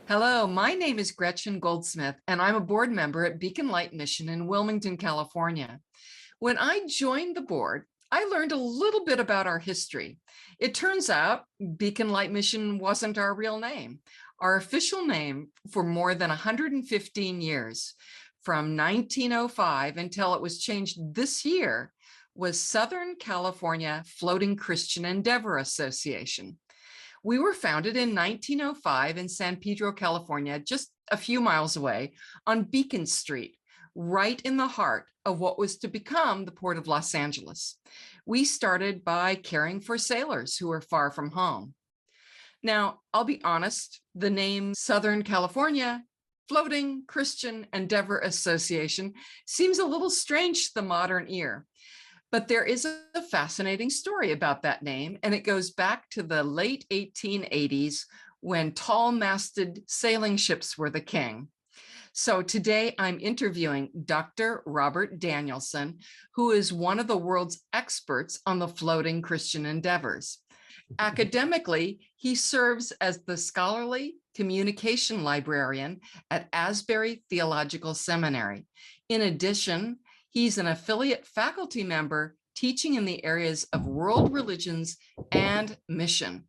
Hello, my name is Gretchen Goldsmith, and I'm a board member at Beacon Light Mission in Wilmington, California. When I joined the board, I learned a little bit about our history. It turns out Beacon Light Mission wasn't our real name. Our official name for more than 115 years, from 1905 until it was changed this year, was Southern California Floating Christian Endeavor Association. We were founded in 1905 in San Pedro, California, just a few miles away on Beacon Street, right in the heart of what was to become the Port of Los Angeles. We started by caring for sailors who were far from home. Now, I'll be honest, the name Southern California Floating Christian Endeavor Association seems a little strange to the modern ear. But there is a fascinating story about that name, and it goes back to the late 1880s when tall-masted sailing ships were the king. So today I'm interviewing Dr. Robert Danielson, who is one of the world's experts on the floating Christian endeavors. Academically, he serves as the scholarly communication librarian at Asbury Theological Seminary. In addition, he's an affiliate faculty member teaching in the areas of world religions and mission.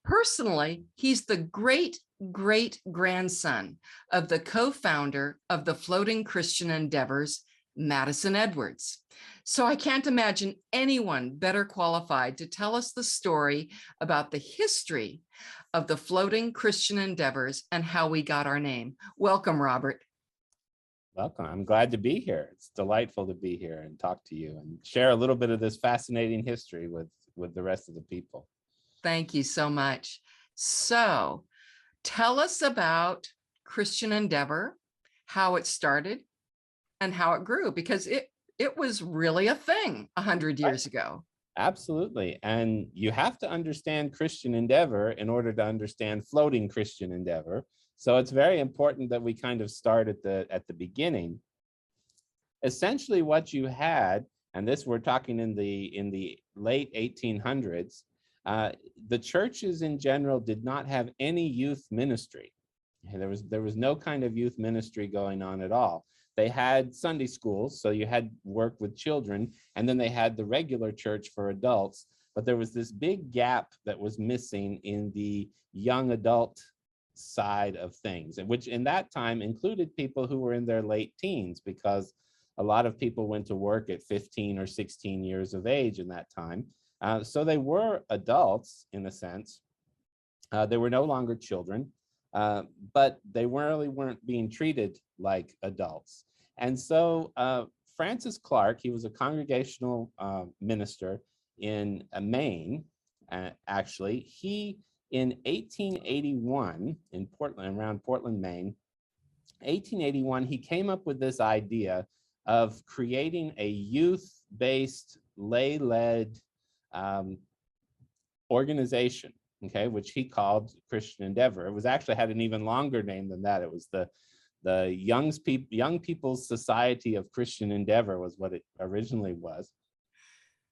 Personally, he's the great-great-grandson of the co-founder of the Floating Christian Endeavors, Madison Edwards. So I can't imagine anyone better qualified to tell us the story about the history of the Floating Christian Endeavors and how we got our name. Welcome, Robert. Welcome. I'm glad to be here. It's delightful to be here and talk to you and share a little bit of this fascinating history with the rest of the people. Thank you so much. So tell us about Christian Endeavor, how it started and how it grew, because it was really a thing 100 years ago. Absolutely. And you have to understand Christian Endeavor in order to understand floating Christian Endeavor. So it's very important that we kind of start at the beginning. Essentially what you had, and this we're talking in the late 1800s, the churches in general did not have any youth ministry. There was no kind of youth ministry going on at all. They had Sunday schools, so you had work with children, and then they had the regular church for adults, but there was this big gap that was missing in the young adult side of things, and which in that time included people who were in their late teens, because a lot of people went to work at 15 or 16 years of age in that time. So they were adults in a sense. They were no longer children, but they really weren't being treated like adults. And so Francis Clark, he was a congregational minister in Maine, actually. He in 1881 in Portland, around Portland, Maine, 1881, he came up with this idea of creating a youth-based, lay-led organization, okay, which he called Christian Endeavor. It was actually had an even longer name than that. It was the Young People's Society of Christian Endeavor was what it originally was.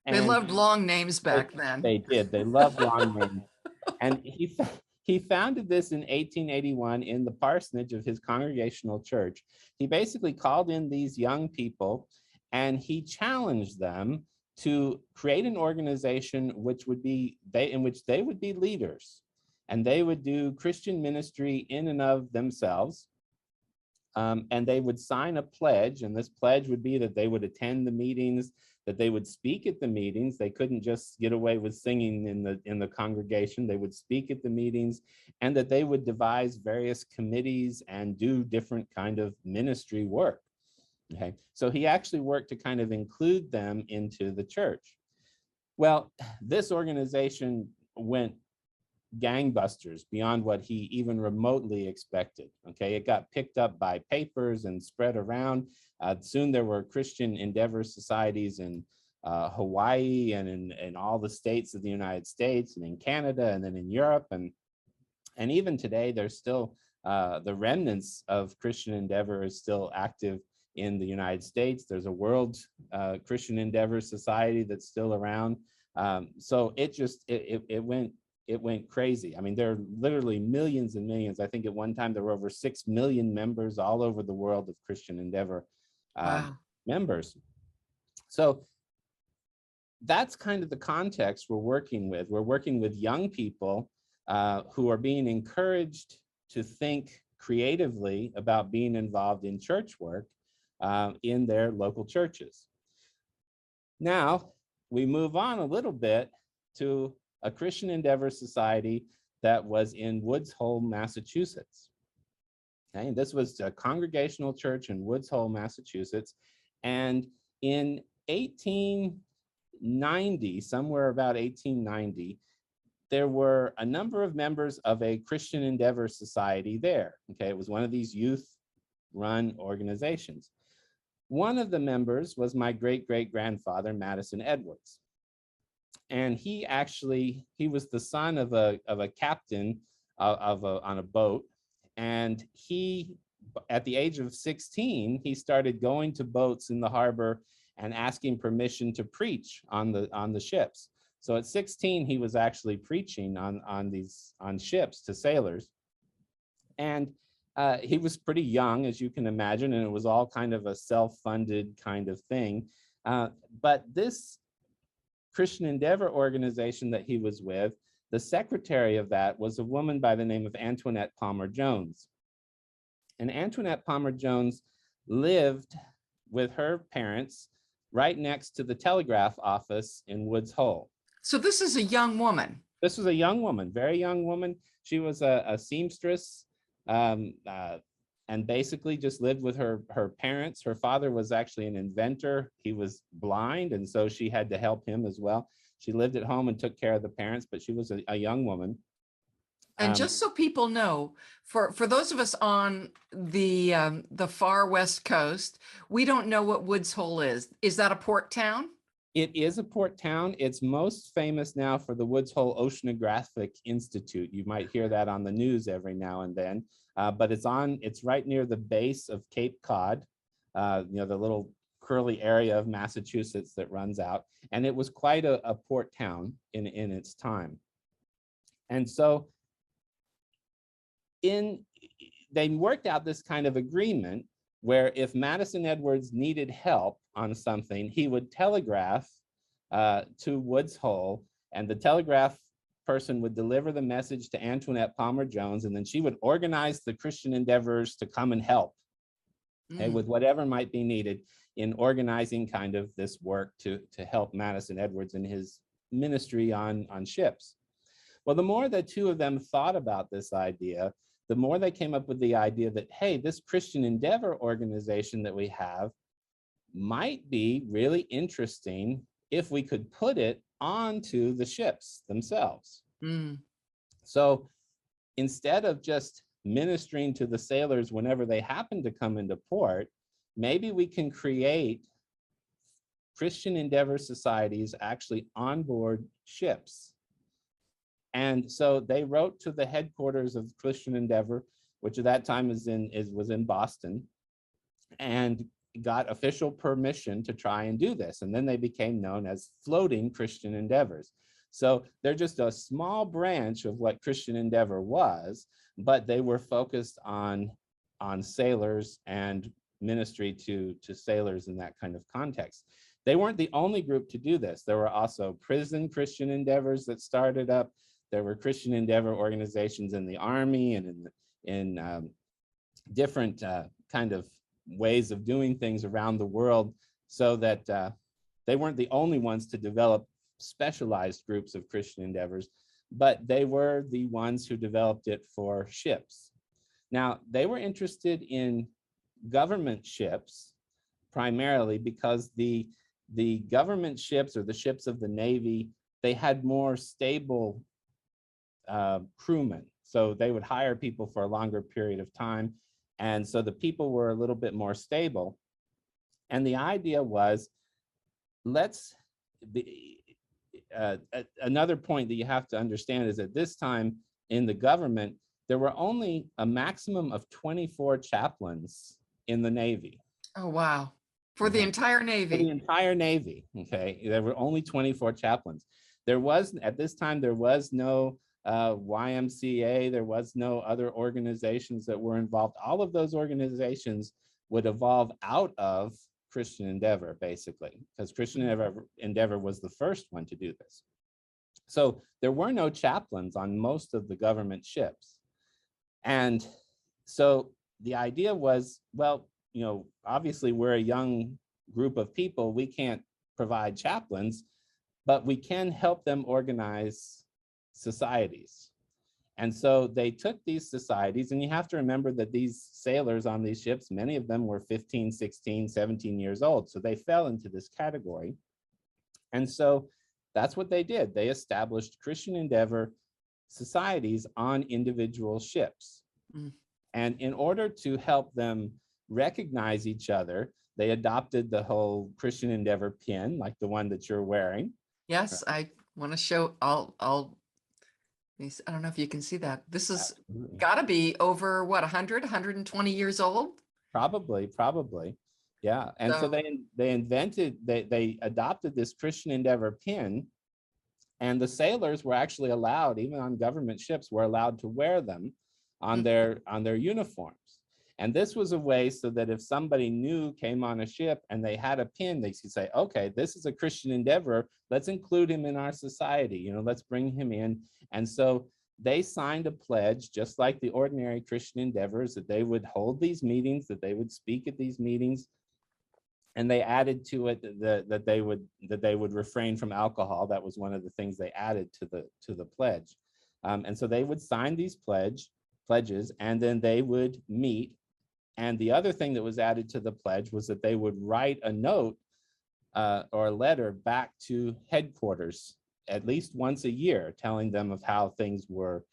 And they loved long names back then. They did. They loved long names. And he founded this in 1881 in the parsonage of his congregational church. He basically called in these young people and he challenged them to create an organization in which they would be leaders, and they would do Christian ministry in and of themselves. And they would sign a pledge, and this pledge would be that they would attend the meetings, that they would speak at the meetings. They couldn't just get away with singing in the congregation. They would speak at the meetings, and that they would devise various committees and do different kind of ministry work. Okay, so he actually worked to kind of include them into the church. Well, this organization went gangbusters beyond what he even remotely expected. Okay, it got picked up by papers and spread around. Soon there were Christian Endeavor societies in Hawaii and in all the states of the United States, and in Canada, and then in Europe, and even today there's still the remnants of Christian Endeavor is still active in the United States. There's a World Christian Endeavor Society that's still around. So it it went crazy. I mean, there are literally millions and millions. I think at one time there were over 6 million members all over the world of Christian Endeavor Wow. members. So that's kind of the context we're working with. We're working with young people who are being encouraged to think creatively about being involved in church work in their local churches. Now, we move on a little bit to a Christian Endeavor Society that was in Woods Hole, Massachusetts. Okay, and this was a congregational church in Woods Hole, Massachusetts. And in 1890, somewhere about 1890, there were a number of members of a Christian Endeavor Society there. Okay, it was one of these youth-run organizations. One of the members was my great-great-grandfather, Madison Edwards. And he was the son of a captain on a boat. And he, at the age of 16, he started going to boats in the harbor and asking permission to preach on the ships. So at 16, he was actually preaching on ships to sailors. And he was pretty young, as you can imagine, and it was all kind of a self-funded kind of thing. But this Christian Endeavor organization that he was with, the secretary of that was a woman by the name of Antoinette Palmer Jones. And Antoinette Palmer Jones lived with her parents right next to the telegraph office in Woods Hole. So this is a young woman. This was a young woman, very young woman. She was a seamstress and basically just lived with her parents. Her father was actually an inventor. He was blind, and so she had to help him as well. She lived at home and took care of the parents, but she was a young woman. And just so people know, for those of us on the far West Coast, we don't know what Woods Hole is. Is that a port town? It is a port town. It's most famous now for the Woods Hole Oceanographic Institute. You might hear that on the news every now and then, but it's right near the base of Cape Cod, the little curly area of Massachusetts that runs out. And it was quite a port town in its time. And so they worked out this kind of agreement where if Madison Edwards needed help on something, he would telegraph to Woods Hole, and the telegraph person would deliver the message to Antoinette Palmer Jones, and then she would organize the Christian Endeavors to come and help with whatever might be needed in organizing kind of this work to help Madison Edwards in his ministry on ships. Well, the more the two of them thought about this idea, the more they came up with the idea that, hey, this Christian Endeavor organization that we have might be really interesting if we could put it onto the ships themselves. So instead of just ministering to the sailors whenever they happen to come into port, maybe we can create Christian Endeavor societies actually on board ships. And so they wrote to the headquarters of Christian Endeavor, which at that time was in Boston, and got official permission to try and do this. And then they became known as floating Christian Endeavors. So they're just a small branch of what Christian Endeavor was, but they were focused on sailors and ministry to sailors in that kind of context. They weren't the only group to do this. There were also prison Christian Endeavors that started up. There were Christian Endeavor organizations in the Army and in different kind of ways of doing things around the world, so that they weren't the only ones to develop specialized groups of Christian Endeavors, but they were the ones who developed it for ships. Now, they were interested in government ships primarily because the government ships, or the ships of the Navy, they had more stable crewmen. So they would hire people for a longer period of time. And so the people were a little bit more stable. And the idea was, another point that you have to understand is at this time in the government, there were only a maximum of 24 chaplains in the Navy. Oh, wow. For the entire Navy? For the entire Navy, okay? There were only 24 chaplains. At this time, there was no YMCA. There was no other organizations that were involved. All of those organizations would evolve out of Christian Endeavor, basically, because Christian Endeavor was the first one to do this. So there were no chaplains on most of the government ships. And so the idea was, well, you know, obviously we're a young group of people. We can't provide chaplains, but we can help them organize societies. And so they took these societies, and you have to remember that these sailors on these ships, many of them were 15, 16, 17 years old. So they fell into this category. And so that's what they did. They established Christian Endeavor societies on individual ships. Mm. And in order to help them recognize each other, they adopted the whole Christian Endeavor pin, like the one that you're wearing. Yes, I want to show, I don't know if you can see that. This is got to be over what, 100, 120 years old? Probably. Yeah. And so they adopted this Christian Endeavor pin, and the sailors were actually allowed, even on government ships, were allowed to wear them on their uniforms. And this was a way so that if somebody new came on a ship and they had a pin, they could say, okay, this is a Christian Endeavor. Let's include him in our society. You know, let's bring him in. And so they signed a pledge, just like the ordinary Christian Endeavors, that they would hold these meetings, that they would speak at these meetings. And they added to it that they would refrain from alcohol. That was one of the things they added to the pledge. And so they would sign these pledges, and then they would meet. And the other thing that was added to the pledge was that they would write a note or a letter back to headquarters at least once a year, telling them of how things were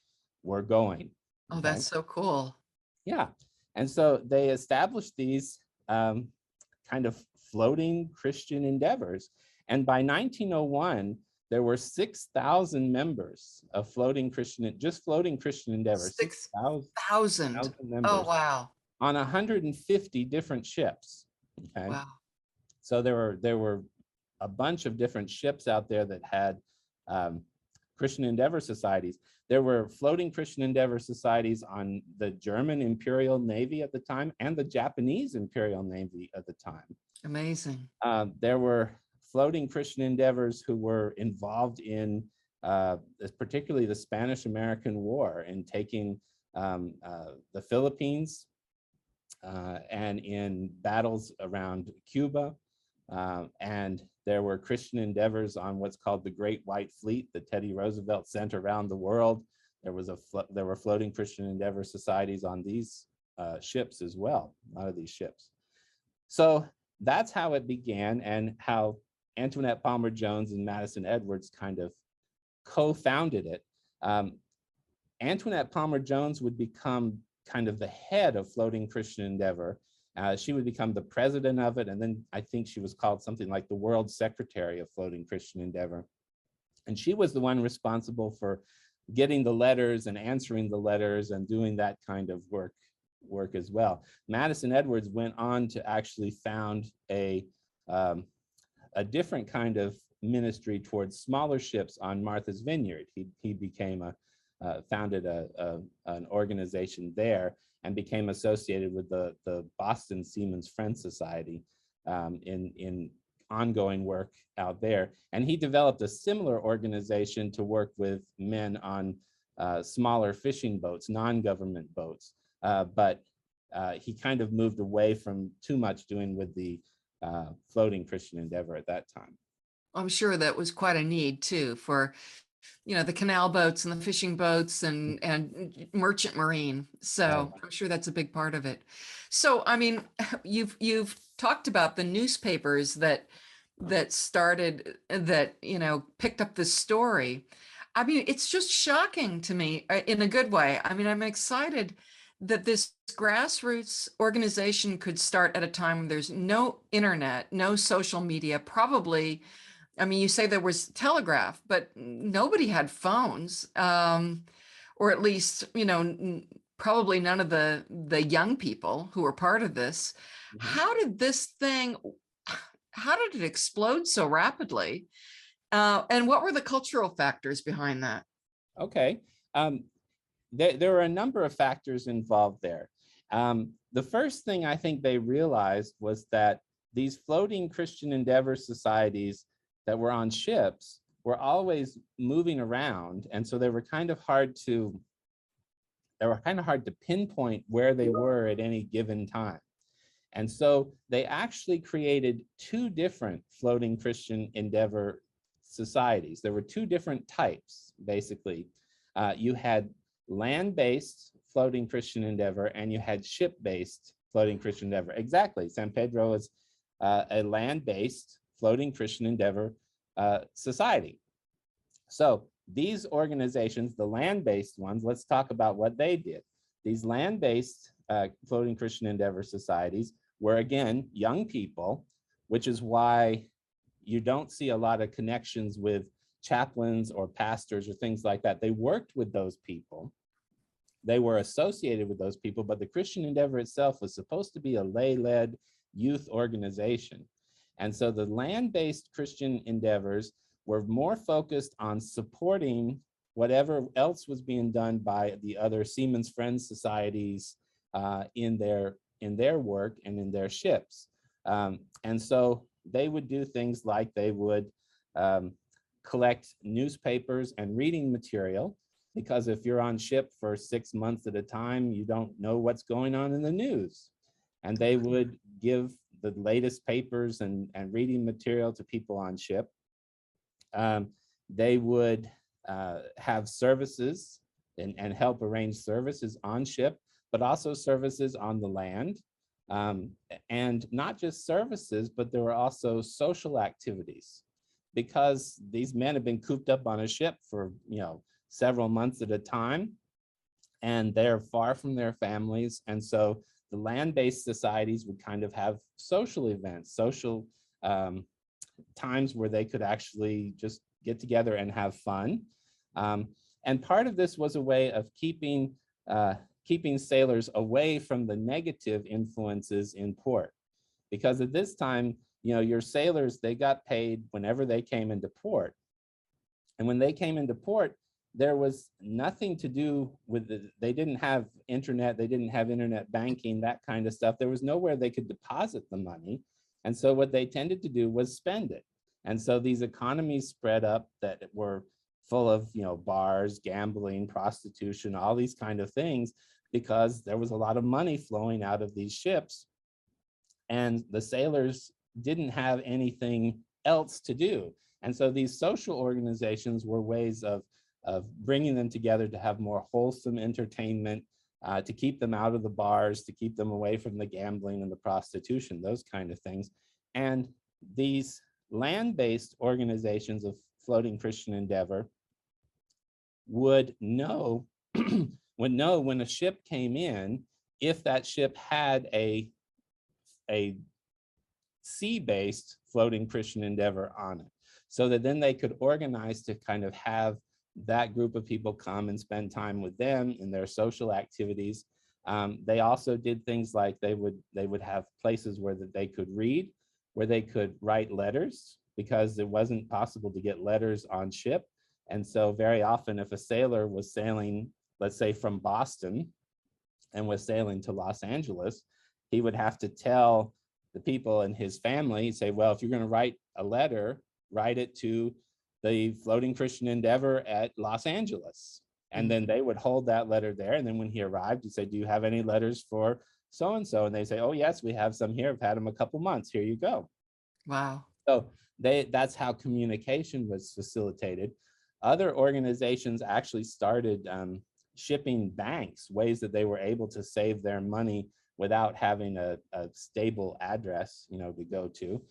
going. Oh, that's so cool. Yeah. And so they established these kind of floating Christian endeavors. And by 1901, there were 6,000 members of floating Christian endeavors. 6,000 members. Oh, wow. On 150 different ships. Okay. Wow. So there were a bunch of different ships out there that had Christian Endeavor societies. There were floating Christian Endeavor societies on the German Imperial Navy at the time and the Japanese Imperial Navy at the time. Amazing. There were floating Christian Endeavors who were involved in particularly the Spanish-American War, in taking the Philippines and in battles around Cuba. And there were Christian Endeavors on what's called the Great White Fleet that Teddy Roosevelt sent around the world. There were floating Christian Endeavor societies on these ships as well, a lot of these ships. So that's how it began, and how Antoinette Palmer Jones and Madison Edwards kind of co-founded it. Antoinette Palmer Jones would become kind of the head of Floating Christian Endeavor. She would become the president of it, and then I think she was called something like the World Secretary of Floating Christian Endeavor. And she was the one responsible for getting the letters and answering the letters and doing that kind of work as well. Madison Edwards went on to actually found a different kind of ministry towards smaller ships on Martha's Vineyard. He became founded an organization there and became associated with the Boston Seamen's Friends Society in ongoing work out there. And he developed a similar organization to work with men on smaller fishing boats, non-government boats. But he kind of moved away from too much doing with the floating Christian Endeavor at that time. I'm sure that was quite a need too for, you know, the canal boats and the fishing boats and merchant marine. So I'm sure that's a big part of it. So, I mean, you've talked about the newspapers that started, that, you know, picked up this story. I mean, it's just shocking to me in a good way. I mean, I'm excited that this grassroots organization could start at a time when there's no internet, no social media, probably. I mean, you say there was telegraph, but nobody had phones, or at least, you know, probably none of the young people who were part of this. Mm-hmm. How did it explode so rapidly? And what were the cultural factors behind that? Okay. Um, there were a number of factors involved there. The first thing I think they realized was that these floating Christian Endeavor societies that were on ships were always moving around, and so they were kind of hard to pinpoint where they were at any given time. And so they actually created two different floating Christian Endeavor societies. There were two different types, basically. You had land-based floating Christian Endeavor, and you had ship-based floating Christian Endeavor. Exactly, San Pedro is a land-based floating Christian Endeavor society. So these organizations, the land-based ones, let's talk about what they did. These land-based floating Christian Endeavor societies were, again, young people, which is why you don't see a lot of connections with chaplains or pastors or things like that. They worked with those people. They were associated with those people, but the Christian Endeavor itself was supposed to be a lay-led youth organization. And so the land-based Christian Endeavors were more focused on supporting whatever else was being done by the other Seamen's Friends societies in their work and in their ships. And so they would do things like they would collect newspapers and reading material, because if you're on ship for 6 months at a time, you don't know what's going on in the news. And they would give the latest papers and reading material to people on ship. They would have services and help arrange services on ship, but also services on the land. And not just services, but there were also social activities, because these men have been cooped up on a ship for, several months at a time, and they're far from their families. And so the land-based societies would kind of have social events, social times where they could actually just get together and have fun. And part of this was a way of keeping sailors away from the negative influences in port. Because at this time, your sailors, they got paid whenever they came into port. And when they came into port, there was nothing to do with they didn't have internet, they didn't have internet banking, that kind of stuff. There was nowhere they could deposit the money. And so what they tended to do was spend it. And so these economies spread up that were full of, bars, gambling, prostitution, all these kind of things, because there was a lot of money flowing out of these ships. And the sailors didn't have anything else to do. And so these social organizations were ways of bringing them together to have more wholesome entertainment, to keep them out of the bars, to keep them away from the gambling and the prostitution, those kind of things. And these land-based organizations of floating Christian Endeavor would know when a ship came in, if that ship had a sea-based floating Christian Endeavor on it, so that then they could organize to kind of have that group of people come and spend time with them in their social activities. They also did things like they would have places where they could read, where they could write letters, because it wasn't possible to get letters on ship. And so very often, if a sailor was sailing, let's say from Boston, and was sailing to Los Angeles, he would have to tell the people in his family, say, well, if you're going to write a letter, write it to the Floating Christian Endeavor at Los Angeles. And then they would hold that letter there. And then when he arrived, he'd say, do you have any letters for so-and-so? And they say, oh, yes, we have some here. I've had them a couple months. Here you go. Wow. So that's how communication was facilitated. Other organizations actually started shipping banks, ways that they were able to save their money without having a stable address, to go to.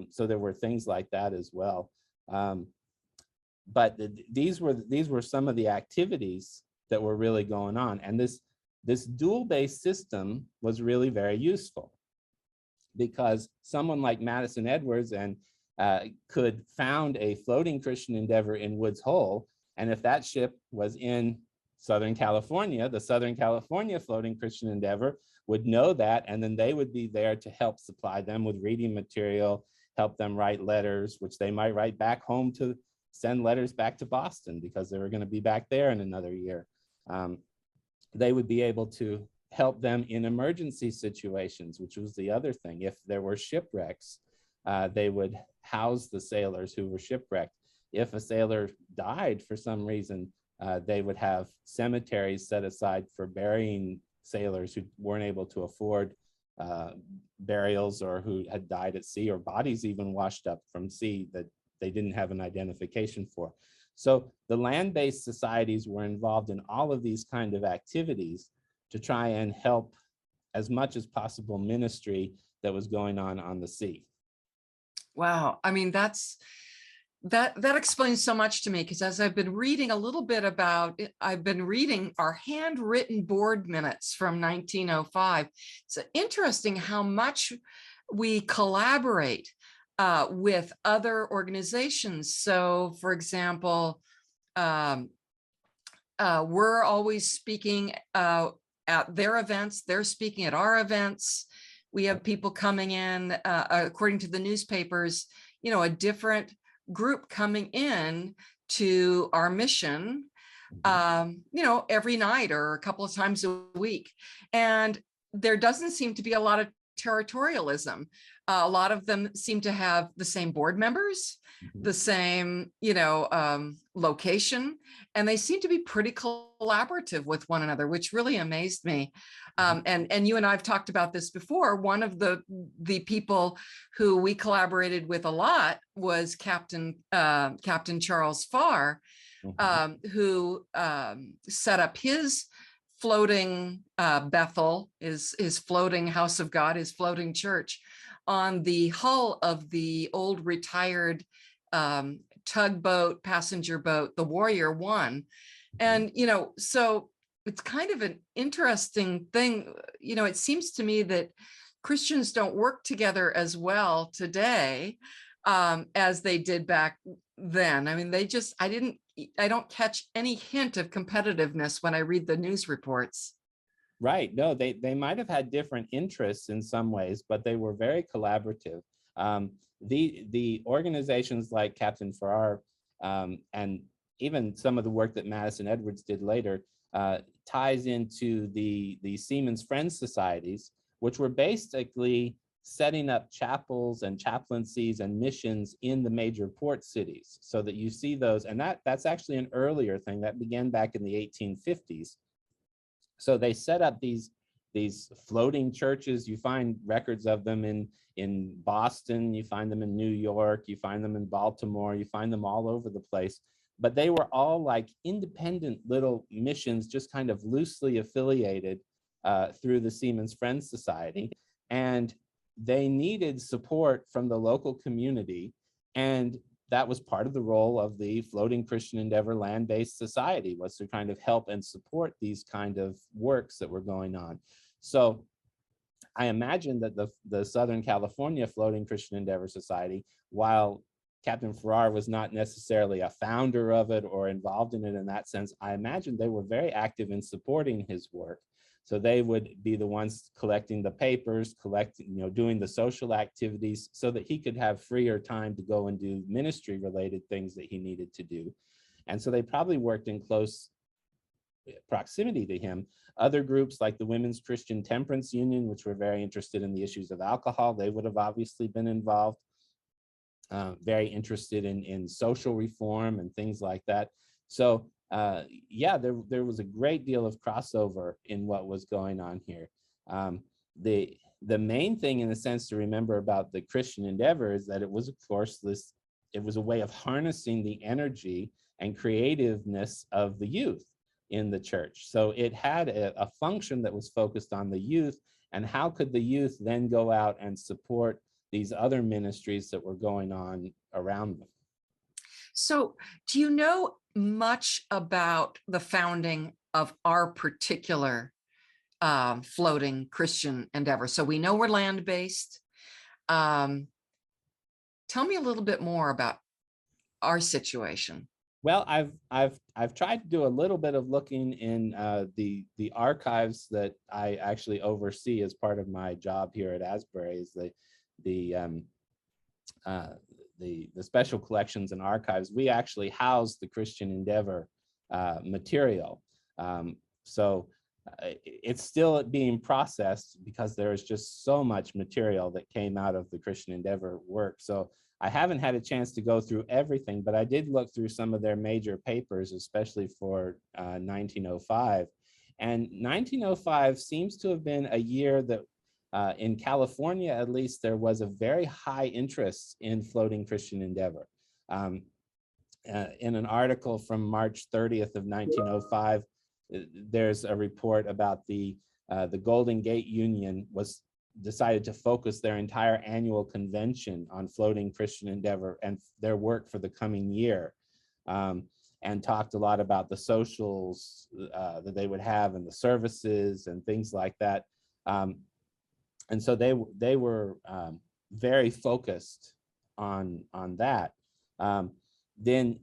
So there were things like that as well. But these were some of the activities that were really going on. And this dual-based system was really very useful, because someone like Madison Edwards could found a floating Christian Endeavor in Woods Hole. And if that ship was in Southern California, the Southern California Floating Christian Endeavor would know that, and then they would be there to help supply them with reading material, help them write letters, which they might write back home to send letters back to Boston because they were going to be back there in another year. They would be able to help them in emergency situations, which was the other thing. If there were shipwrecks, they would house the sailors who were shipwrecked. If a sailor died for some reason, they would have cemeteries set aside for burying sailors who weren't able to afford burials, or who had died at sea, or bodies even washed up from sea that they didn't have an identification for. So the land-based societies were involved in all of these kind of activities to try and help as much as possible ministry that was going on the sea. Wow. I mean, that explains so much to me, because as I've been reading a little bit about it, I've been reading our handwritten board minutes from 1905. It's interesting how much we collaborate with other organizations. So, for example, we're always speaking at their events, they're speaking at our events. We have people coming in, according to the newspapers, a different group coming in to our mission, every night or a couple of times a week. And there doesn't seem to be a lot of territorialism. A lot of them seem to have the same board members, the same, location, and they seem to be pretty collaborative with one another, which really amazed me. And you and I have talked about this before. One of the people who we collaborated with a lot was Captain Charles Farr, who set up his floating Bethel, his floating house of God, his floating church, on the hull of the old retired tugboat, passenger boat, the Warrior One. And, so it's kind of an interesting thing. It seems to me that Christians don't work together as well today as they did back then. I mean, I don't catch any hint of competitiveness when I read the news reports. Right. No, they might have had different interests in some ways, but they were very collaborative. The organizations like Captain Farrar, and even some of the work that Madison Edwards did later, ties into the Seamen's Friends Societies, which were basically setting up chapels and chaplaincies and missions in the major port cities, so that you see those. And that's actually an earlier thing that began back in the 1850s. So they set up these floating churches. You find records of them in Boston, you find them in New York, you find them in Baltimore, you find them all over the place. But they were all like independent little missions, just kind of loosely affiliated through the Seamen's Friends Society. And they needed support from the local community. And that was part of the role of the Floating Christian Endeavor Land-Based Society, was to kind of help and support these kind of works that were going on. So I imagine that the Southern California Floating Christian Endeavor Society, while Captain Farrar was not necessarily a founder of it or involved in it in that sense, I imagine they were very active in supporting his work. So they would be the ones collecting the papers, doing the social activities, so that he could have freer time to go and do ministry related things that he needed to do. And so they probably worked in close proximity to him. Other groups like the Women's Christian Temperance Union, which were very interested in the issues of alcohol, they would have obviously been involved. Very interested in social reform and things like that. So yeah, there was a great deal of crossover in what was going on here. The main thing, in a sense, to remember about the Christian Endeavor is that it was, of course, it was a way of harnessing the energy and creativeness of the youth in the church. So it had a function that was focused on the youth, and how could the youth then go out and support these other ministries that were going on around them. So do you know much about the founding of our particular floating Christian endeavor? So we know we're land-based. Tell me a little bit more about our situation. Well, I've tried to do a little bit of looking in the archives that I actually oversee as part of my job here at Asbury. Is the special collections and archives, we actually house the Christian Endeavor material. So it's still being processed because there is just so much material that came out of the Christian Endeavor work. So I haven't had a chance to go through everything, but I did look through some of their major papers, especially for 1905. And 1905 seems to have been a year that in California, at least, there was a very high interest in floating Christian Endeavor. In an article from March 30th of 1905, there's a report about the Golden Gate Union was decided to focus their entire annual convention on floating Christian Endeavor and their work for the coming year, and talked a lot about the socials that they would have and the services and things like that. And so they were very focused on that. Then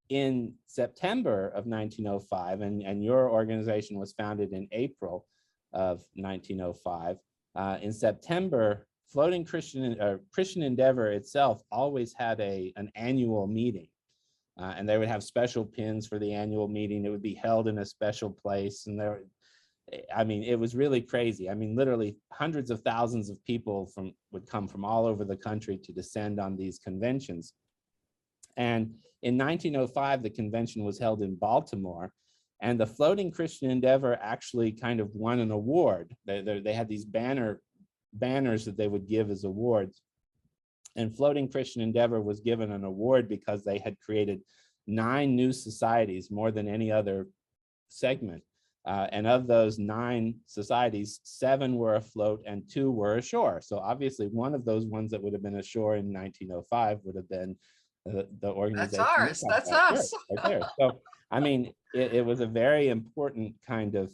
in September of 1905, and your organization was founded in April of 1905. In September, floating Christian Endeavor itself always had an annual meeting, and they would have special pins for the annual meeting. It would be held in a special place, and I mean, it was really crazy. I mean, literally hundreds of thousands of people would come from all over the country to descend on these conventions. And in 1905, the convention was held in Baltimore, and the Floating Christian Endeavor actually kind of won an award. They had these banners that they would give as awards. And Floating Christian Endeavor was given an award because they had created 9 new societies, more than any other segment. And of those 9 societies, 7 were afloat and 2 were ashore. So obviously one of those ones that would have been ashore in 1905 would have been the organization. That's ours. That's us. Right there. So, I mean, it was a very important kind of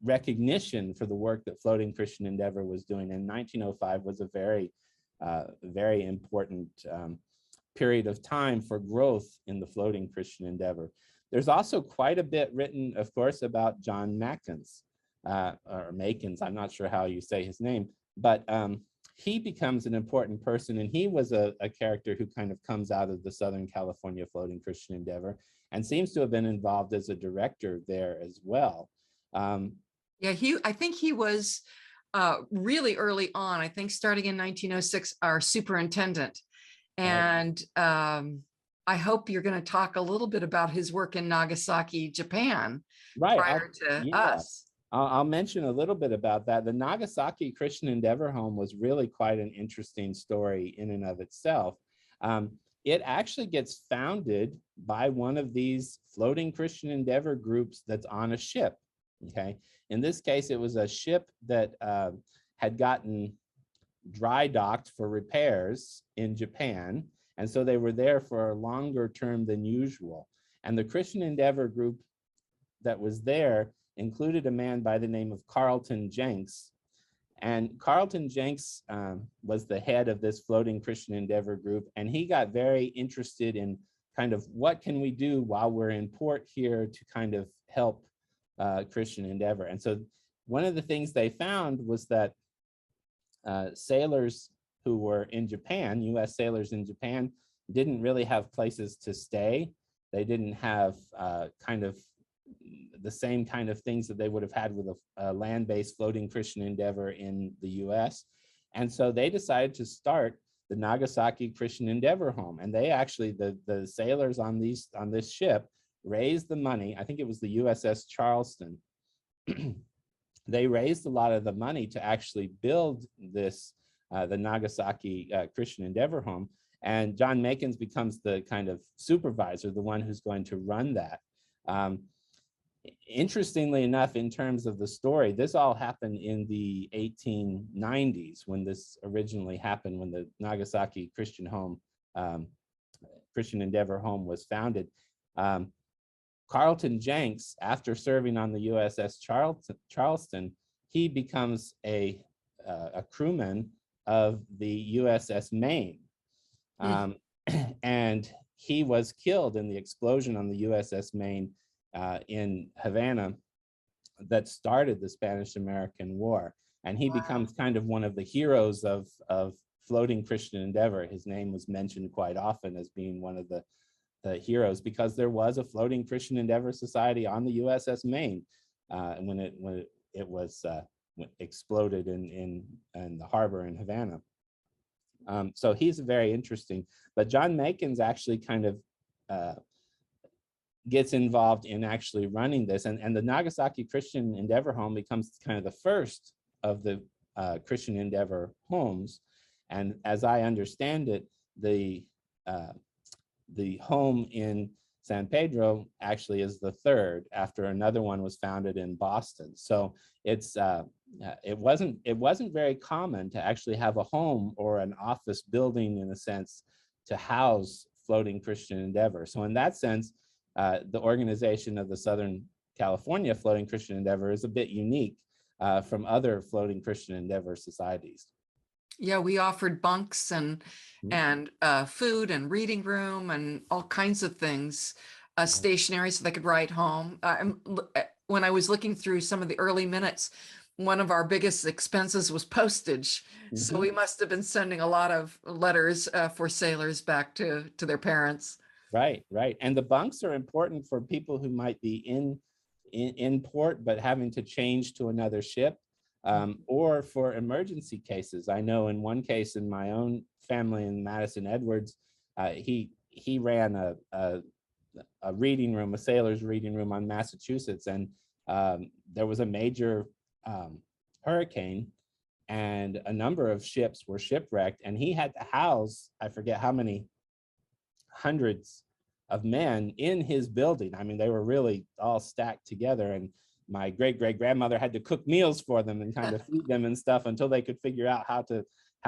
recognition for the work that Floating Christian Endeavor was doing. And 1905 was a very, very important period of time for growth in the Floating Christian Endeavor. There's also quite a bit written, of course, about John Mackens, or Makins, I'm not sure how you say his name, but he becomes an important person, and he was a character who kind of comes out of the Southern California Floating Christian Endeavor and seems to have been involved as a director there as well. Yeah, I think he was really early on, I think starting in 1906, our superintendent. And I hope you're going to talk a little bit about his work in Nagasaki, Japan, prior to us. I'll mention a little bit about that. The Nagasaki Christian Endeavor Home was really quite an interesting story in and of itself. It actually gets founded by one of these floating Christian Endeavor groups that's on a ship, okay? In this case, it was a ship that had gotten dry docked for repairs in Japan, and so they were there for a longer term than usual. And the Christian Endeavor group that was there included a man by the name of Carlton Jenks. And Carlton Jenks was the head of this Floating Christian Endeavor group, and he got very interested in kind of what can we do while we're in port here to kind of help Christian Endeavor. And so one of the things they found was that sailors who were in Japan, US sailors in Japan, didn't really have places to stay. They didn't have kind of the same kind of things that they would have had with a land-based Floating Christian Endeavor in the US. And so they decided to start the Nagasaki Christian Endeavor Home. And they actually, the sailors on this ship raised the money. I think it was the USS Charleston. They raised a lot of the money to actually build this, the Nagasaki Christian Endeavor Home. And John Makins becomes the kind of supervisor, the one who's going to run that. Interestingly enough, in terms of the story, this all happened in the 1890s when this originally happened, when the Nagasaki Christian Endeavor Home was founded. Carlton Jenks, after serving on the USS Charleston, he becomes a crewman of the USS Maine. And he was killed in the explosion on the USS Maine in Havana that started the Spanish-American War. And he becomes kind of one of the heroes of floating Christian endeavor. His name was mentioned quite often as being one of the heroes, because there was a floating Christian Endeavor Society on the USS Maine when it was exploded in the harbor in Havana. So he's very interesting. But John Makin's actually kind of gets involved in actually running this, and the Nagasaki Christian Endeavor Home becomes kind of the first of the Christian Endeavor homes. And as I understand it, the home in San Pedro actually is the third, after another one was founded in Boston. So it's it wasn't very common to actually have a home or an office building, in a sense, to house floating Christian Endeavor. So in that sense, the organization of the Southern California Floating Christian Endeavor is a bit unique from other floating Christian Endeavor societies. Yeah, we offered bunks and food and reading room and all kinds of things, stationery so they could write home. When I was looking through some of the early minutes, one of our biggest expenses was postage. So we must have been sending a lot of letters for sailors back to their parents. Right. And the bunks are important for people who might be in port but having to change to another ship. Or for emergency cases. I know in one case in my own family in Madison Edwards, he ran a reading room, a sailor's reading room on Massachusetts, and there was a major hurricane, and a number of ships were shipwrecked, and he had to house, I forget how many hundreds of men in his building. I mean, they were really all stacked together, and my great-great-grandmother had to cook meals for them and kind of feed them and stuff until they could figure out how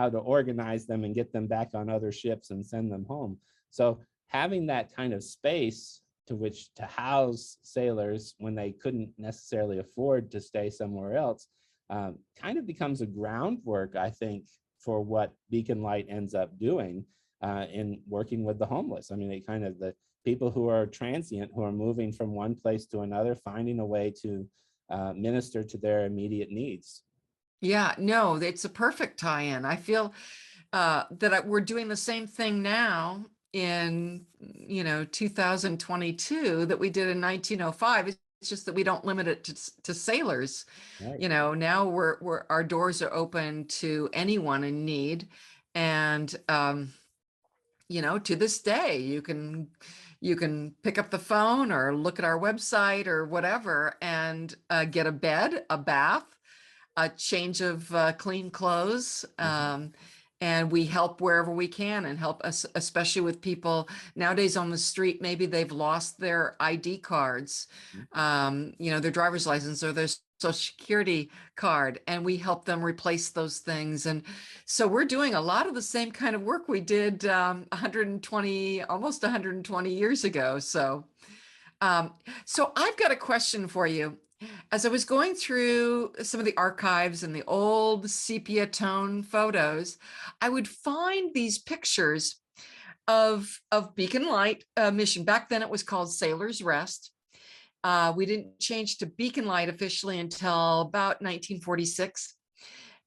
to organize them and get them back on other ships and send them home. So having that kind of space to which to house sailors when they couldn't necessarily afford to stay somewhere else kind of becomes a groundwork, I think, for what Beacon Light ends up doing in working with the homeless. I mean, it kind of the people who are transient, who are moving from one place to another, finding a way to minister to their immediate needs. Yeah, no, it's a perfect tie-in. I feel that we're doing the same thing now in 2022 that we did in 1905. It's just that we don't limit it to sailors. Right. Now our doors are open to anyone in need, and to this day you can pick up the phone or look at our website or whatever and get a bed, a bath, a change of clean clothes. And we help wherever we can, and help us, especially with people nowadays on the street. Maybe they've lost their ID cards, their driver's license or their Social Security card, and we help them replace those things. And so we're doing a lot of the same kind of work we did almost 120 years ago. So I've got a question for you. As I was going through some of the archives and the old sepia tone photos, I would find these pictures of Beacon Light mission. Back then it was called Sailor's Rest. We didn't change to Beacon Light officially until about 1946.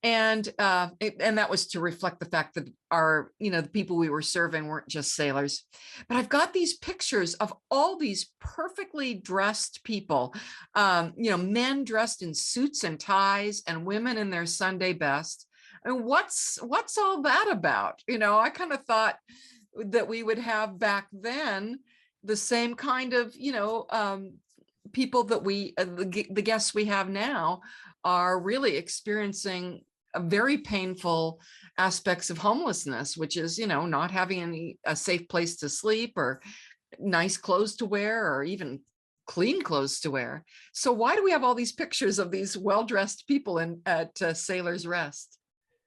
And that was to reflect the fact that the people we were serving weren't just sailors. But I've got these pictures of all these perfectly dressed people, men dressed in suits and ties, and women in their Sunday best. And what's all that about? I kind of thought that we would have back then the same kind of, people that the guests we have now are really experiencing very painful aspects of homelessness, which is, not having a safe place to sleep or nice clothes to wear or even clean clothes to wear. So why do we have all these pictures of these well-dressed people at Sailor's Rest?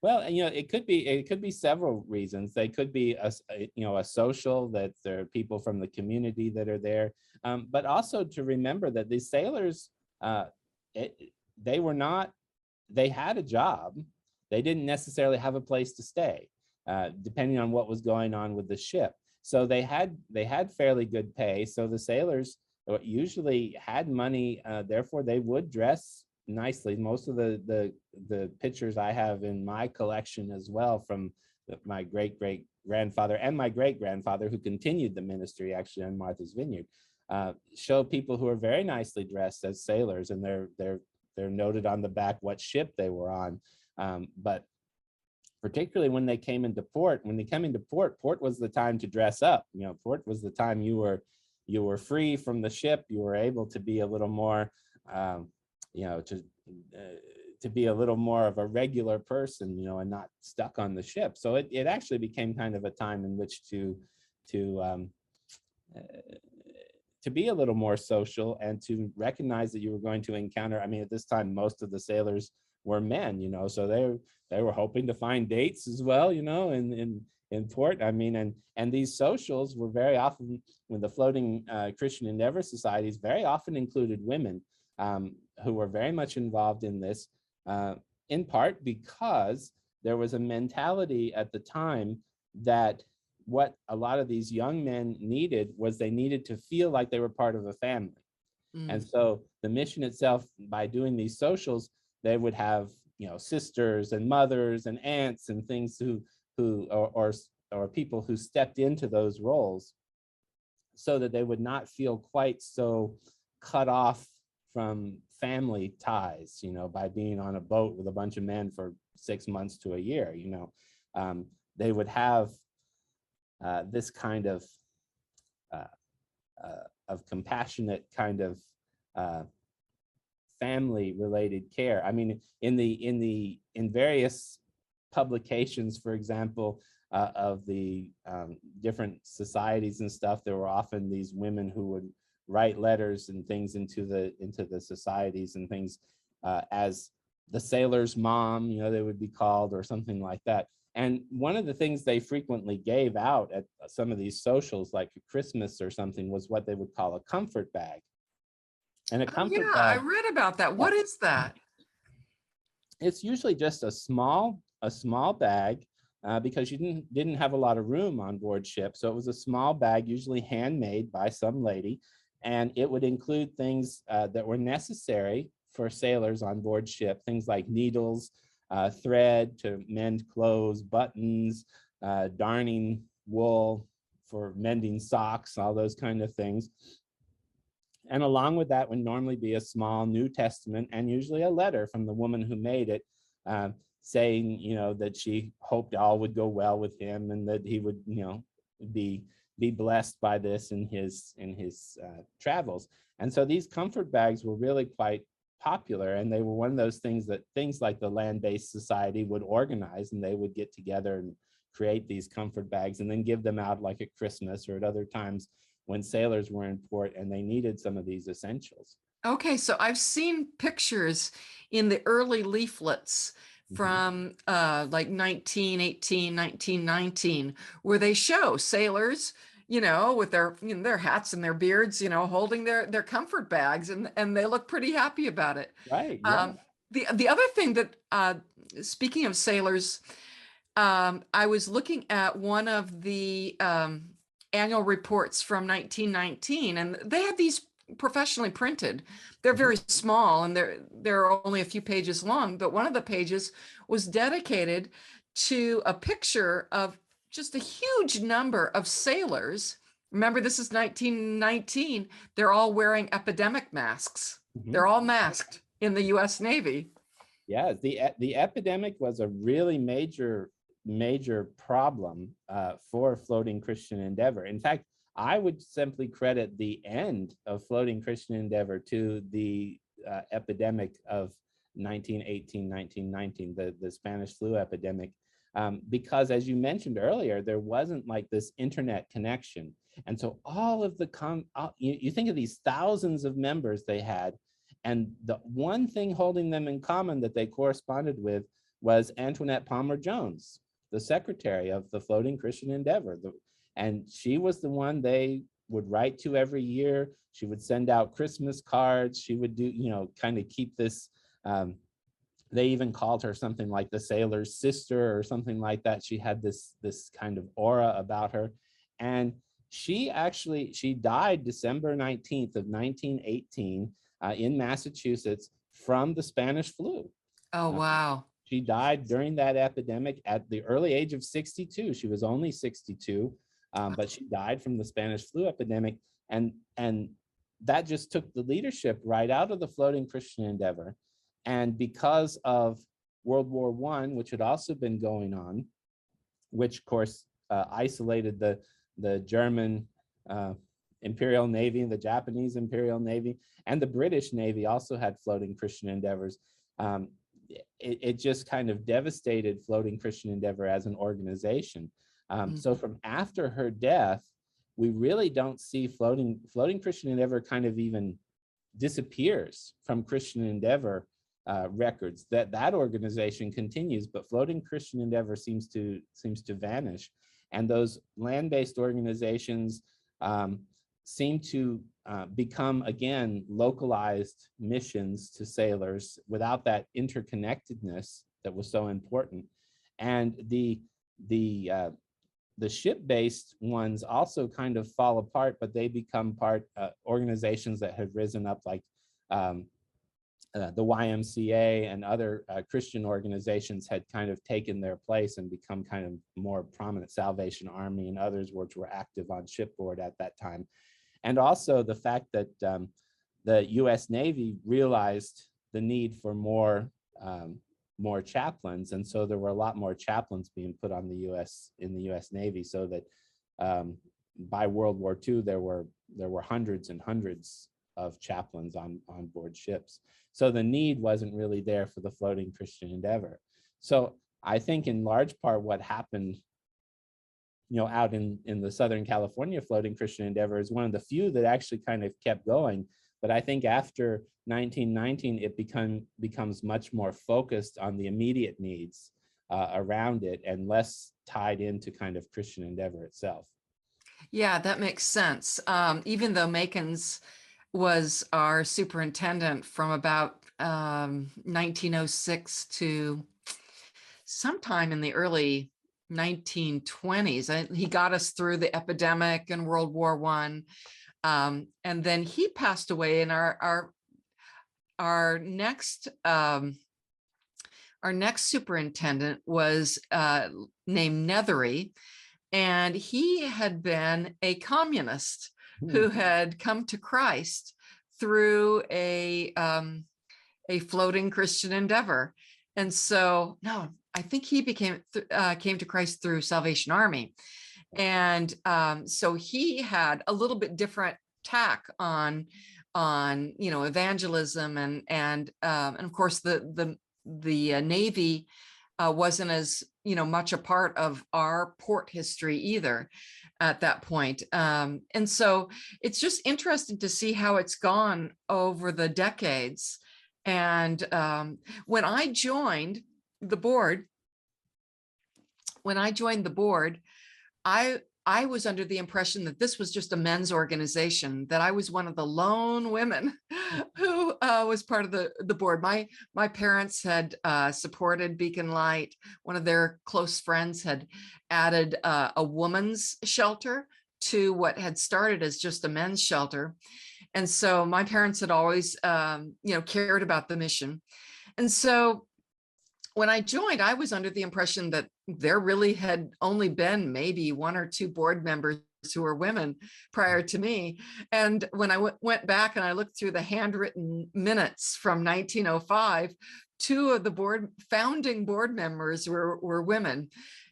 Well, it could be several reasons. They could be a social, that there are people from the community that are there, but also to remember that these sailors, they had a job. They didn't necessarily have a place to stay, depending on what was going on with the ship. So they had fairly good pay. So the sailors usually had money, therefore they would dress nicely. Most of the pictures I have in my collection as well from my great-great-grandfather and my great-grandfather, who continued the ministry actually on Martha's Vineyard, show people who are very nicely dressed as sailors, and they're noted on the back what ship they were on. But particularly when they came into port, port was the time to dress up. Port was the time you were free from the ship. You were able to be a little more, to be a little more of a regular person, and not stuck on the ship. So it actually became kind of a time in which to be a little more social and to recognize that you were going to encounter. I mean, at this time, most of the sailors were men, so they were hoping to find dates as well, in port. I mean, and these socials were very often, when the floating Christian Endeavor societies very often included women who were very much involved in this, in part because there was a mentality at the time that what a lot of these young men needed was they needed to feel like they were part of a family. And so the mission itself, by doing these socials, they would have, sisters and mothers and aunts and things or people who stepped into those roles so that they would not feel quite so cut off from family ties, by being on a boat with a bunch of men for 6 months to a year. They would have this kind of compassionate kind of family-related care. I mean, in various publications, for example, of the different societies and stuff, there were often these women who would write letters and things into the societies and things as the sailor's mom, they would be called, or something like that. And one of the things they frequently gave out at some of these socials, like Christmas or something, was what they would call a comfort bag. And a comfort bag, I read about that. What is that? It's usually just a small bag, because you didn't have a lot of room on board ship. So it was a small bag, usually handmade by some lady, and it would include things that were necessary for sailors on board ship, things like needles, thread to mend clothes, buttons, darning wool for mending socks, all those kind of things. And along with that would normally be a small New Testament and usually a letter from the woman who made it, saying, that she hoped all would go well with him and that he would, be blessed by this in his travels. And so these comfort bags were really quite popular, and they were one of those things that things like the Land-Based Society would organize, and they would get together and create these comfort bags and then give them out like at Christmas or at other times when sailors were in port and they needed some of these essentials. Okay, so I've seen pictures in the early leaflets from like 1918, 1919, where they show sailors, with their hats and their beards, holding their comfort bags, and they look pretty happy about it. Right. Yeah. The other thing that, speaking of sailors, I was looking at one of the annual reports from 1919, and they had these professionally printed. They're very small, and they're only a few pages long, but one of the pages was dedicated to a picture of just a huge number of sailors. Remember, this is 1919. They're all wearing epidemic masks. They're all masked in the US Navy. Yeah, the epidemic was a really major problem for floating Christian Endeavor. In fact, I would simply credit the end of floating Christian Endeavor to the epidemic of 1918, 1919, the Spanish flu epidemic, because as you mentioned earlier, there wasn't like this internet connection. And so all of you think of these thousands of members they had, and the one thing holding them in common that they corresponded with was Antoinette Palmer Jones, the secretary of the Floating Christian Endeavor. And she was the one they would write to every year. She would send out Christmas cards. She would do, kind of keep this, they even called her something like the sailor's sister or something like that. She had this kind of aura about her. And she died December 19th of 1918 in Massachusetts from the Spanish flu. Oh, wow. She died during that epidemic at the early age of 62. She was only 62, but she died from the Spanish flu epidemic. And that just took the leadership right out of the floating Christian endeavor. And because of World War I, which had also been going on, which of course isolated the German Imperial Navy, the Japanese Imperial Navy, and the British Navy also had floating Christian endeavors. It just kind of devastated floating Christian endeavor as an organization. So from after her death, we really don't see floating Christian endeavor kind of even disappears from Christian endeavor records. That organization continues, but floating Christian endeavor seems to vanish, and those land-based organizations seem to become again localized missions to sailors without that interconnectedness that was so important. And the ship-based ones also kind of fall apart, but they become organizations that have risen up, like the YMCA and other Christian organizations had kind of taken their place and become kind of more prominent. Salvation Army and others which were active on shipboard at that time. And also the fact that the US Navy realized the need for more chaplains, and so there were a lot more chaplains being put on in the US Navy, so that by World War II there were hundreds and hundreds of chaplains on board ships. So the need wasn't really there for the floating Christian endeavor. So I think in large part what happened, out in the Southern California floating Christian endeavor is one of the few that actually kind of kept going. But I think after 1919, it becomes much more focused on the immediate needs around it and less tied into kind of Christian endeavor itself. Yeah, that makes sense. Even though Makins was our superintendent from about 1906 to sometime in the early 1920s. He got us through the epidemic and World War I. And then he passed away, and our next superintendent was named Nethery, and he had been a communist who had come to Christ through a floating Christian endeavor. And so, no, I think he came to Christ through Salvation Army. And so he had a little bit different tack on evangelism, and of course the Navy wasn't as much a part of our port history either at that point. And so it's just interesting to see how it's gone over the decades. And when I joined the board, I was under the impression that this was just a men's organization, that I was one of the lone women who was part of the board. My parents had supported Beacon Light. One of their close friends had added a woman's shelter to what had started as just a men's shelter. And so my parents had always, cared about the mission. And so when I joined, I was under the impression that there really had only been maybe one or two board members who were women prior to me. And when I went back and I looked through the handwritten minutes from 1905, two of the founding board members were women.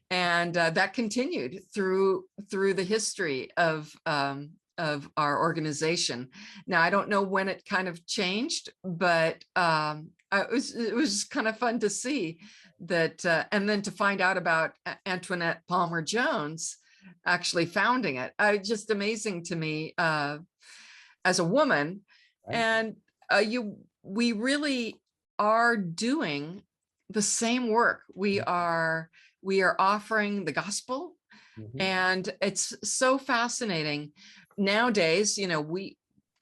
And that continued through the history of our organization. Now, I don't know when it kind of changed, but it was kind of fun to see that, and then to find out about Antoinette Palmer Jones actually founding it. Just amazing to me as a woman. Right. And we really are doing the same work. We are offering the gospel, and it's so fascinating. Nowadays,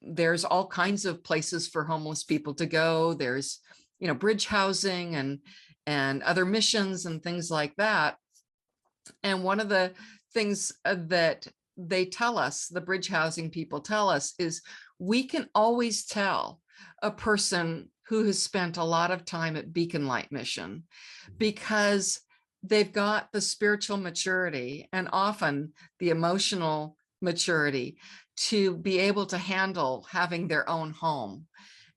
there's all kinds of places for homeless people to go. There's, bridge housing and other missions and things like that. And one of the things that they tell us, the bridge housing people tell us, is we can always tell a person who has spent a lot of time at Beacon Light Mission, because they've got the spiritual maturity and often the emotional maturity to be able to handle having their own home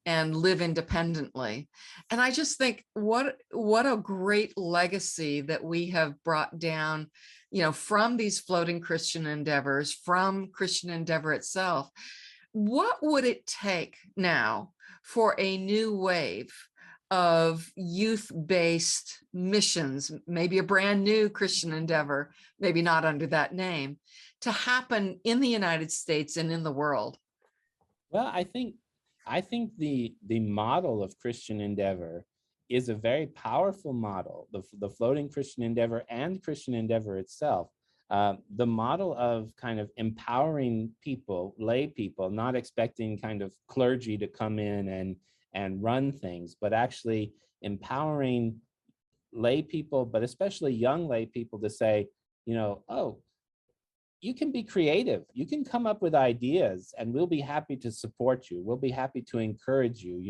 and live independently. And I just think what a great legacy that we have brought down, from these floating Christian endeavors, from Christian Endeavor itself. What would it take now for a new wave of youth-based missions, maybe a brand new Christian Endeavor, maybe not under that name, to happen in the United States and in the world? Well, I think the model of Christian Endeavor is a very powerful model, the floating Christian Endeavor and Christian Endeavor itself. The model of kind of empowering people, lay people, not expecting kind of clergy to come in and run things, but actually empowering lay people, but especially young lay people, to say, oh, you can be creative. You can come up with ideas, and we'll be happy to support you. We'll be happy to encourage you,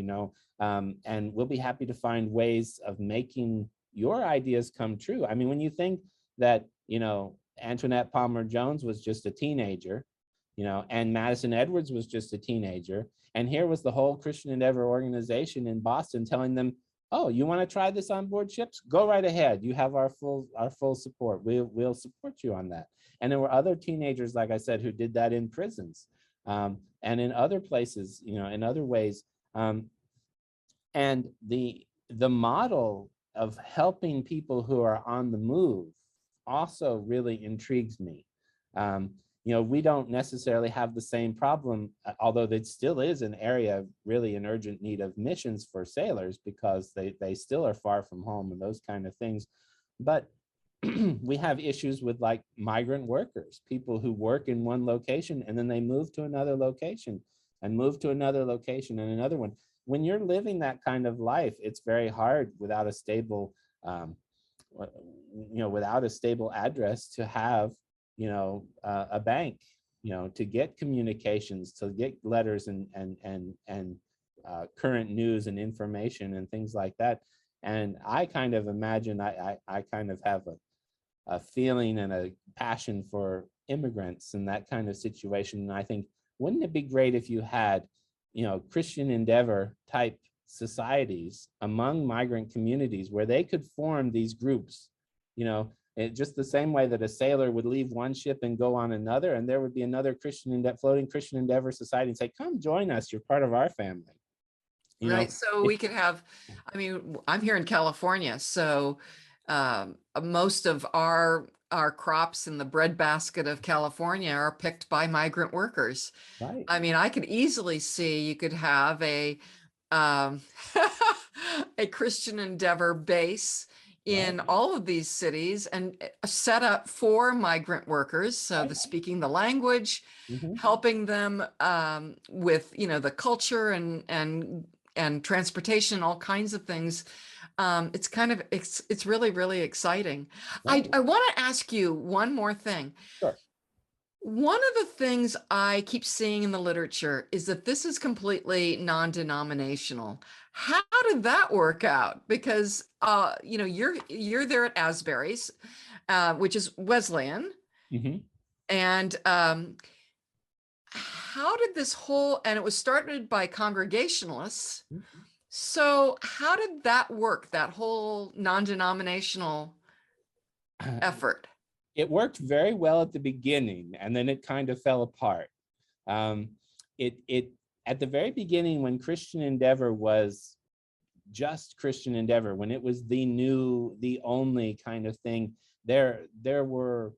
and we'll be happy to find ways of making your ideas come true. I mean, when you think that, Antoinette Palmer Jones was just a teenager, and Madison Edwards was just a teenager, and here was the whole Christian Endeavor organization in Boston telling them, oh, you want to try this on board ships? Go right ahead. You have our full support. We'll support you on that. And there were other teenagers, like I said, who did that in prisons, and in other places, in other ways. And the model of helping people who are on the move also really intrigues me. We don't necessarily have the same problem, although it still is an area really in urgent need of missions for sailors, because they still are far from home and those kind of things. But we have issues with, like, migrant workers, people who work in one location and then they move to another location and move to another location and another one. When you're living that kind of life, it's very hard without a stable, without a stable address to have, a bank, to get communications, to get letters and current news and information and things like that. And I kind of imagine, I kind of have a feeling and a passion for immigrants in that kind of situation. And I think, wouldn't it be great if you had, Christian Endeavor type societies among migrant communities where they could form these groups, just the same way that a sailor would leave one ship and go on another, and there would be another floating Christian Endeavor society and say, come join us, you're part of our family. Right. So we could have, I'm here in California, so most of our crops in the breadbasket of California are picked by migrant workers. Right. I could easily see you could have a a Christian Endeavor base in all of these cities and set up for migrant workers. So speaking the language, helping them with, the culture and transportation, all kinds of things. It's really, really exciting. I want to ask you one more thing. Sure. One of the things I keep seeing in the literature is that this is completely non-denominational. How did that work out? Because you're there at Asbury's, which is Wesleyan, and how did this and it was started by Congregationalists. So how did that work? That whole non-denominational effort? It worked very well at the beginning, and then it kind of fell apart. At the very beginning, when Christian Endeavor was just Christian Endeavor, when it was the only kind of thing, there were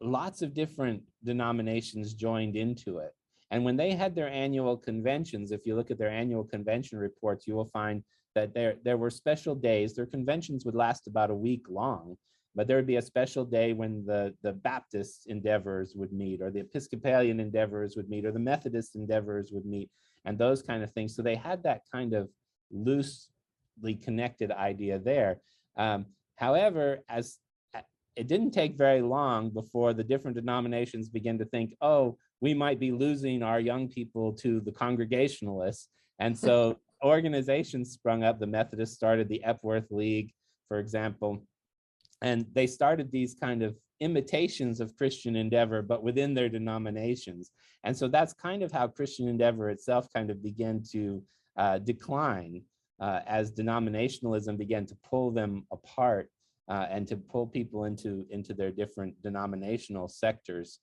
lots of different denominations joined into it. And when they had their annual conventions, if you look at their annual convention reports, you will find that there were special days. Their conventions would last about a week long, but there would be a special day when the Baptist endeavors would meet, or the Episcopalian endeavors would meet, or the Methodist endeavors would meet, and those kind of things. So they had that kind of loosely connected idea there. However, it didn't take very long before the different denominations began to think, oh, we might be losing our young people to the Congregationalists. And so organizations sprung up. The Methodists started the Epworth League, for example, and they started these kind of imitations of Christian Endeavor, but within their denominations. And so that's kind of how Christian Endeavor itself kind of began to decline as denominationalism began to pull them apart and to pull people into their different denominational sectors.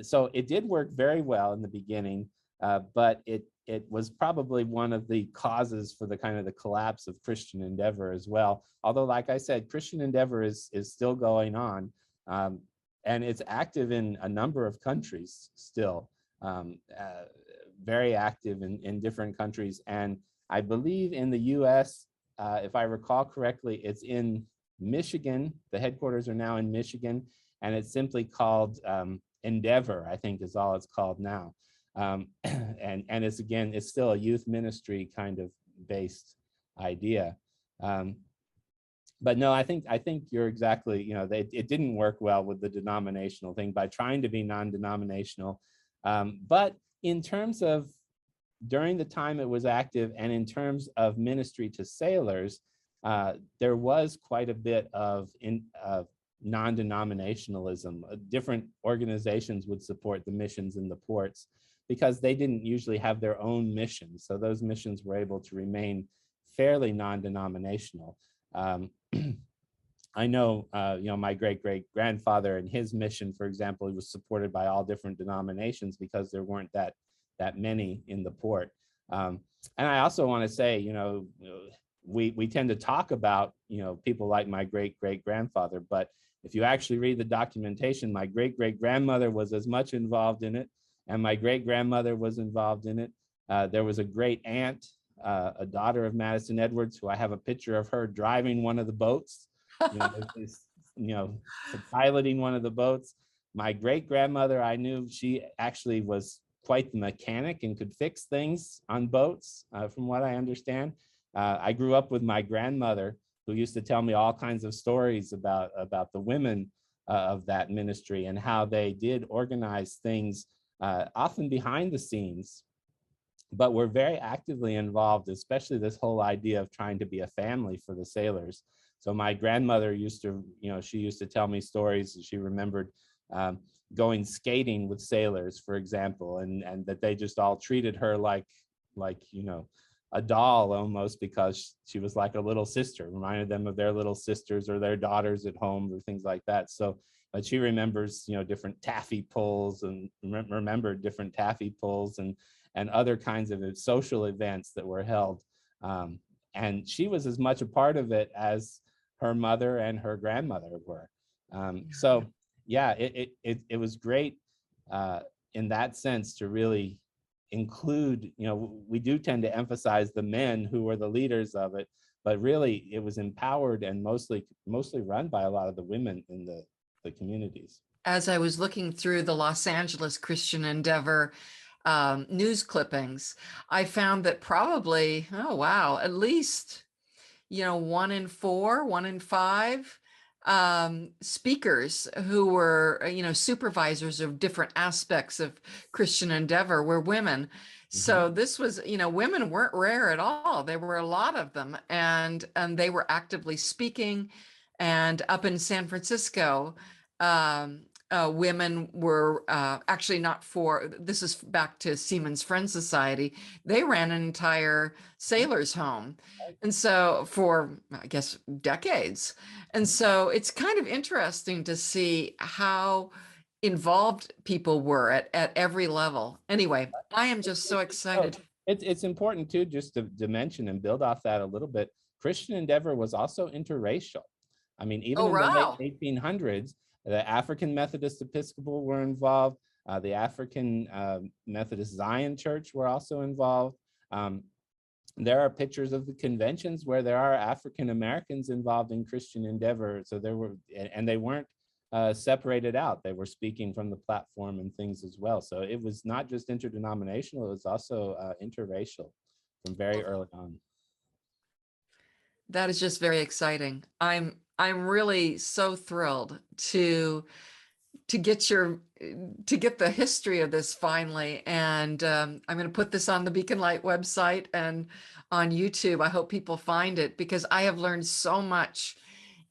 So it did work very well in the beginning, but it was probably one of the causes for the kind of the collapse of Christian Endeavor as well. Although, like I said, Christian Endeavor is still going on, and it's active in a number of countries still, very active in different countries. And I believe in the US, if I recall correctly, it's in Michigan. The headquarters are now in Michigan, and it's simply called Endeavor, I think is all it's called now. And it's, again, it's still a youth ministry kind of based idea. But no, I think you're exactly, it didn't work well with the denominational thing by trying to be non-denominational. But in terms of during the time it was active and in terms of ministry to sailors, there was quite a bit of non-denominationalism. Different organizations would support the missions in the ports because they didn't usually have their own missions. So those missions were able to remain fairly non-denominational. I know, my great-great-grandfather and his mission, for example, was supported by all different denominations because there weren't that many in the port. And I also want to say, we tend to talk about, people like my great-great-grandfather, but if you actually read the documentation, my great-great-grandmother was as much involved in it, and my great-grandmother was involved in it. There was a great aunt, a daughter of Madison Edwards, who I have a picture of her driving one of the boats, piloting one of the boats. My great-grandmother, I knew she actually was quite the mechanic and could fix things on boats, from what I understand. I grew up with my grandmother, who used to tell me all kinds of stories about the women of that ministry and how they did organize things, often behind the scenes, but were very actively involved, especially this whole idea of trying to be a family for the sailors. So my grandmother used to, she used to tell me stories. She remembered going skating with sailors, for example, and that they just all treated her like a doll almost, because she was like a little sister, reminded them of their little sisters or their daughters at home or things like that. So, but she remembers, different taffy pulls and remembered different taffy pulls and other kinds of social events that were held. And she was as much a part of it as her mother and her grandmother were. So yeah, it was great in that sense to really include, we do tend to emphasize the men who were the leaders of it, but really it was empowered and mostly run by a lot of the women in the communities. As I was looking through the Los Angeles Christian Endeavor news clippings, I found that probably, at least, 1 in 4, 1 in 5 speakers who were, supervisors of different aspects of Christian Endeavor were women. So this was, women weren't rare at all. There were a lot of them, and they were actively speaking. And up in San Francisco, women were actually not for, this is back to Seamen's Friends Society, they ran an entire sailors' home. And so for, I guess, decades. And so it's kind of interesting to see how involved people were at every level. Anyway, I am just so excited. It's important too, just to mention and build off that a little bit. Christian Endeavor was also interracial. I mean, even in the late 1800s, the African Methodist Episcopal were involved. The African Methodist Zion Church were also involved. There are pictures of the conventions where there are African Americans involved in Christian Endeavor. So there were, and they weren't separated out. They were speaking from the platform and things as well. So it was not just interdenominational, it was also interracial from very early on. That is just very exciting. I'm really so thrilled to get your to get the history of this finally. And I'm going to put this on the Beacon Light website and on YouTube. I hope people find it, because I have learned so much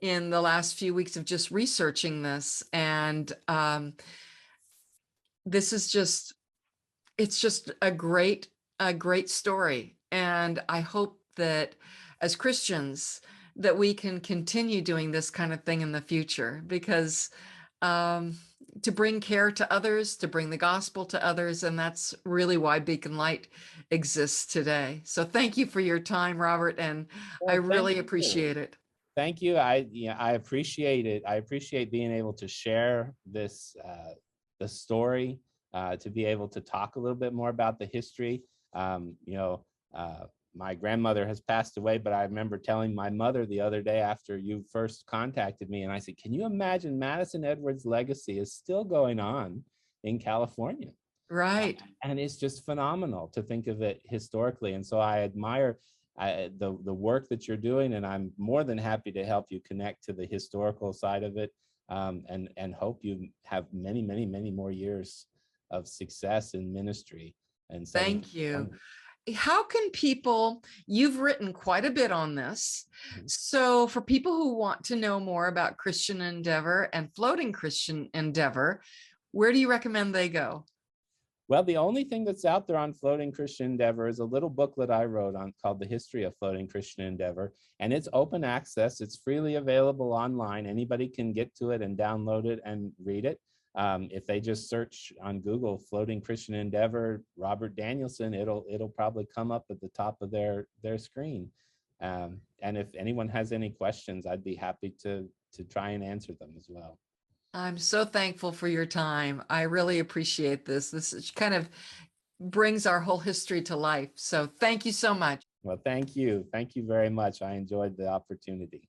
in the last few weeks of just researching this. And this is just, it's just a great story. And I hope that as Christians, that we can continue doing this kind of thing in the future, because to bring care to others, to bring the gospel to others, and that's really why Beacon Light exists today. So thank you for your time, Robert, and I Well, thank really you. appreciate it. Thank you. I appreciate it. I appreciate being able to share this the story, to be able to talk a little bit more about the history. My grandmother has passed away, but I remember telling my mother the other day after you first contacted me, and I said, "Can you imagine Madison Edwards' legacy is still going on in California?" Right. And it's just phenomenal to think of it historically. And so I admire the work that you're doing, and I'm more than happy to help you connect to the historical side of it, and hope you have many, many, many more years of success in ministry. And Thank you. How can people, you've written quite a bit on this. So for people who want to know more about Christian Endeavor and Floating Christian Endeavor, where do you recommend they go? Well, the only thing that's out there on Floating Christian Endeavor is a little booklet I wrote on called The History of Floating Christian Endeavor, and it's open access. It's freely available online. Anybody can get to it and download it and read it. If they just search on Google Floating Christian Endeavor, Robert Danielson, it'll probably come up at the top of their screen. And if anyone has any questions, I'd be happy to try and answer them as well. I'm so thankful for your time. I really appreciate this. This kind of brings our whole history to life. So thank you so much. Well, thank you. Thank you very much. I enjoyed the opportunity.